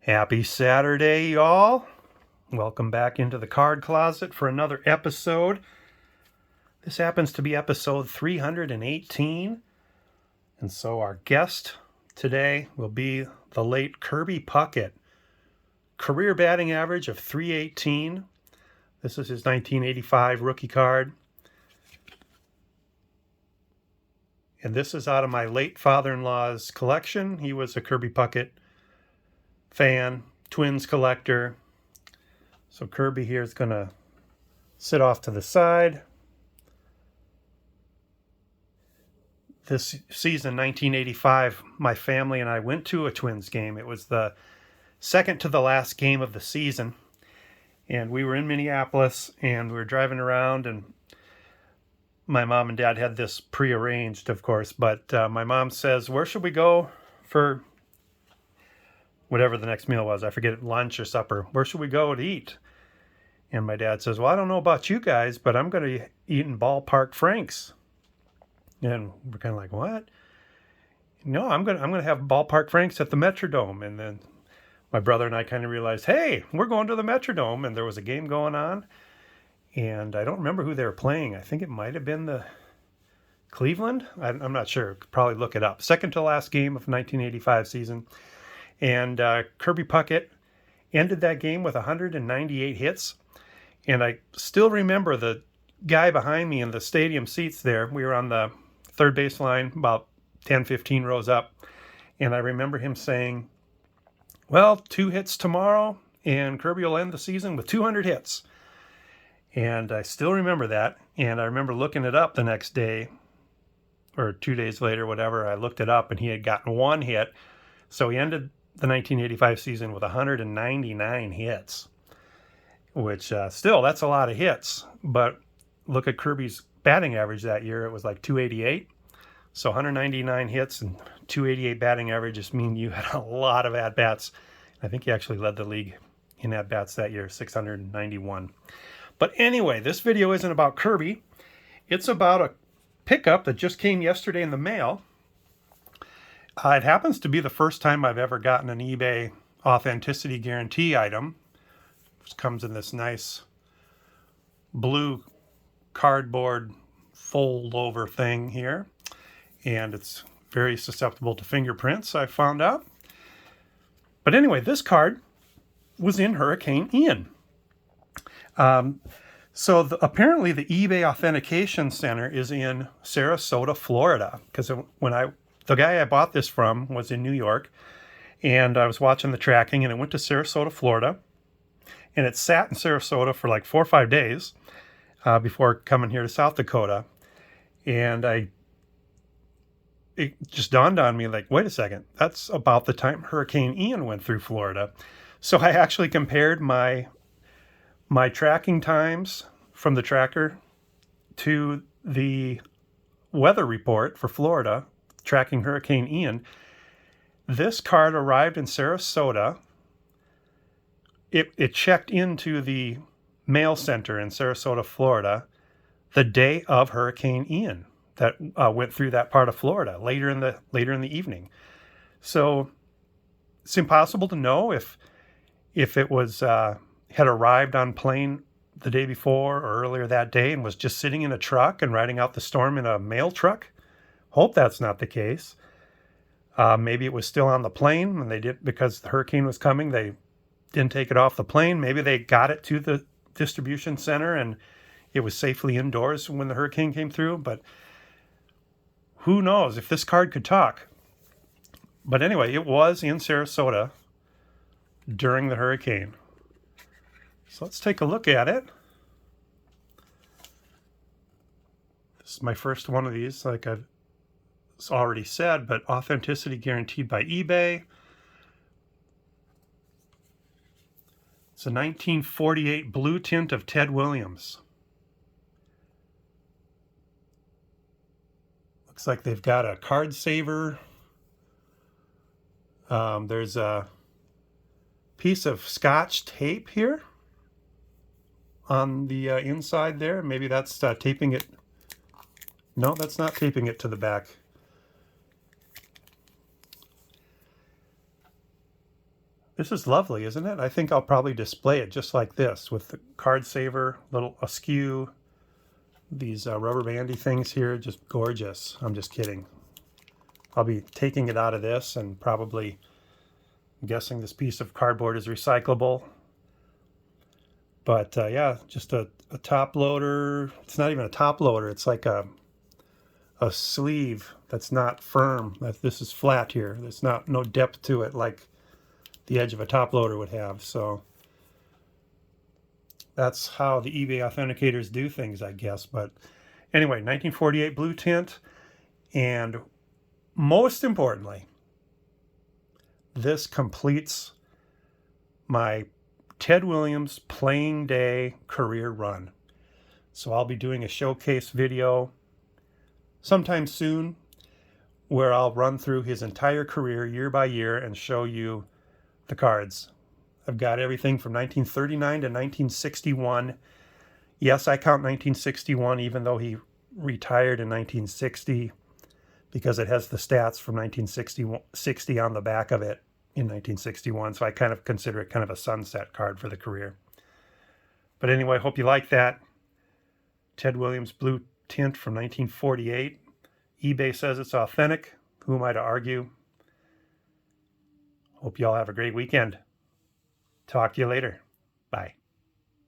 Happy Saturday, y'all. Welcome back into the card closet for another episode. This happens to be episode 318. And so our guest today will be the late Kirby Puckett. Career batting average of .318. This is his 1985 rookie card. And this is out of my late father-in-law's collection. He was a Kirby Puckett fan, Twins collector. So Kirby here is going to sit off to the side. This season, 1985, my family and I went to a Twins game. It was the second to the last game of the season. And we were in Minneapolis, and we were driving around, and my mom and dad had this prearranged, of course. But my mom says, where should we go for whatever the next meal was? I forget, lunch or supper. Where should we go to eat? And my dad says, well, I don't know about you guys, but I'm going to eat in Ballpark Franks. And we're kind of like, what? No, I'm going to have Ballpark Franks at the Metrodome. And then my brother and I kind of realized, hey, we're going to the Metrodome. And there was a game going on. And I don't remember who they were playing. I think it might have been the Cleveland. I'm not sure. Could probably look it up. Second to last game of 1985 season. And Kirby Puckett ended that game with 198 hits. And I still remember the guy behind me in the stadium seats there. We were on the third base line, about 10, 15 rows up. And I remember him saying, well, 2 hits tomorrow, and Kirby will end the season with 200 hits. And I still remember that. And I remember looking it up the next day, or 2 days later, whatever. I looked it up, and he had gotten 1 hit. So he ended the 1985 season with 199 hits, which still, that's a lot of hits. But look at Kirby's batting average that year. It was like 288. So 199 hits and 288 batting average just mean you had a lot of at-bats. I think he actually led the league in at-bats that year, 691. But anyway, this video isn't about Kirby. It's about a pickup that just came yesterday in the mail. It happens to be the first time I've ever gotten an eBay authenticity guarantee item. It comes in this nice blue cardboard fold-over thing here. And it's very susceptible to fingerprints, I found out. But anyway, this card was in Hurricane Ian. Apparently the eBay Authentication Center is in Sarasota, Florida. Because the guy I bought this from was in New York, and I was watching the tracking, and it went to Sarasota, Florida, and it sat in Sarasota for like 4 or 5 days before coming here to South Dakota. And it just dawned on me, like, wait a second, that's about the time Hurricane Ian went through Florida. So I actually compared my tracking times from the tracker to the weather report for Florida, tracking Hurricane Ian. This card arrived in Sarasota. It checked into the mail center in Sarasota, Florida, the day of Hurricane Ian that went through that part of Florida later in the evening. So it's impossible to know if it was had arrived on plane the day before or earlier that day and was just sitting in a truck and riding out the storm in a mail truck. Hope that's not the case. Maybe it was still on the plane and they did, because the hurricane was coming, they didn't take it off the plane. Maybe they got it to the distribution center and it was safely indoors when the hurricane came through. But who knows if this card could talk. But anyway, it was in Sarasota during the hurricane. So let's take a look at it. This is my first one of these, like I've already said, but authenticity guaranteed by eBay. It's a 1948 blue tint of Ted Williams. Looks like they've got a card saver. There's a piece of Scotch tape here on the inside there. Maybe that's taping it. No, that's not taping it to the back. This is lovely, isn't it? I think I'll probably display it just like this with the card saver, little askew, these rubber bandy things here, just gorgeous. I'm just kidding. I'll be taking it out of this and probably, I'm guessing this piece of cardboard is recyclable. But yeah, just a top loader. It's not even a top loader. It's like a sleeve that's not firm. This is flat here. There's no depth to it like the edge of a top loader would have. So that's how the eBay authenticators do things, I guess. But anyway, 1948 blue tint. And most importantly, this completes my Ted Williams playing day career run. So I'll be doing a showcase video sometime soon where I'll run through his entire career year by year and show you the cards. I've got everything from 1939 to 1961. Yes, I count 1961 even though he retired in 1960 because it has the stats from 1960 on the back of it in 1961. So I kind of consider it kind of a sunset card for the career. But anyway, I hope you like that. Ted Williams blue tint from 1948. eBay says it's authentic. Who am I to argue? Hope you all have a great weekend. Talk to you later. Bye.